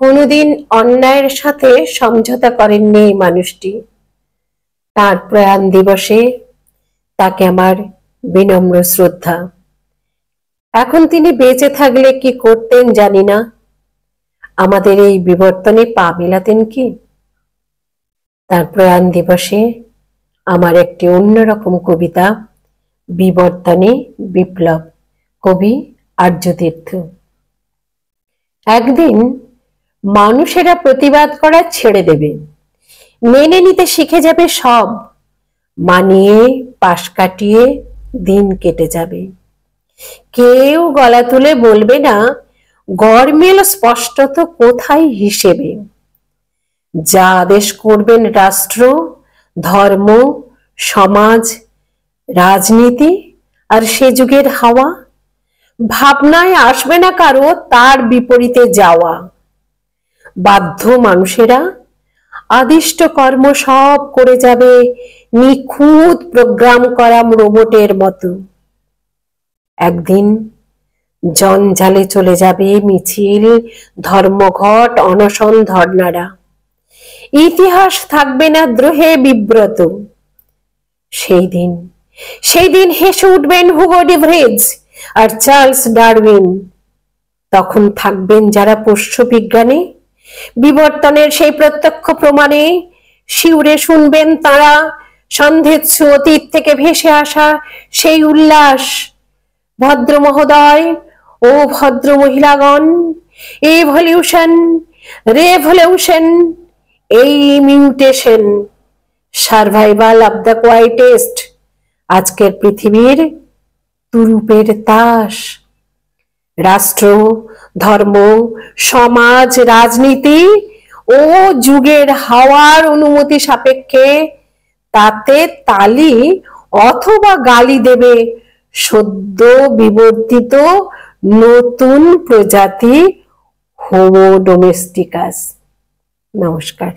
কোনোদিন অন্যায়ের সাথে সমঝোতা করেননি এই মানুষটি। তার প্রয়াণ দিবসে তাকে আমার বিনম্র শ্রদ্ধা। এখন তিনি বেঁচে থাকলে কি করতেন জানি না। আমাদের এই বিবর্তনে পা মেলাতেন কি? তার প্রয়াণ দিবসে আমার একটি অন্যরকম কবিতা, বিবর্তনে বিপ্লব, কবি আর্যতীর্থ। একদিন মানুষেরা প্রতিবাদ করা ছেড়ে দেবে, মেনে নিতে শিখে যাবে সব, মানিয়ে পাশ কাটিয়ে দিন কেটে যাবে। কেউ গলা তুলে বলবে না গরমিল স্পষ্টত কোথায় হিসেবে। যা আদেশ করবেন রাষ্ট্র, ধর্ম, সমাজ, রাজনীতি আর সে যুগের হাওয়া, ভাবনায় আসবে না কারো তার বিপরীতে যাওয়া। বাধ্য মানুষেরা আদিষ্ট কর্ম সব করে যাবে নিখুঁত প্রোগ্রাম করা রোবটের মতো। একদিন জঞ্জালে চলে যাবে মিছিল, ধর্মঘট, অনশন, ধর্নারা। ইতিহাস থাকবে না দ্রোহে বিব্রত। সেই দিন হেসে উঠবেন হুগো ডি ভ্রেজ আর চার্লস ডারউইন। তখন থাকবেন যারা পোষ্য বিজ্ঞানে, বিবর্তনের সেই প্রত্যক্ষ প্রমাণে শিউরে শুনবেন তারা সন্ধেচ্ছ অতীত থেকে ভেসে আসা সেই উল্লাস। ভদ্র মহোদয় ও ভদ্র মহিলাগণ, এভলিউশন, রেভলিউশন, এই মিউটেশন, সার্ভাইভাল অব দ্য কোয়াইটেস্ট, আজকের পৃথিবীর তুরুপের তাস। রাষ্ট্র, ধর্ম, সমাজ, রাজনীতি ও যুগের হাওয়ার অনুমতি সাপেক্ষে তাতে তালি অথবা গালি দেবে সদ্য বিবর্তিত নতুন প্রজাতি হোমো ডোমেস্টিকাস। নমস্কার।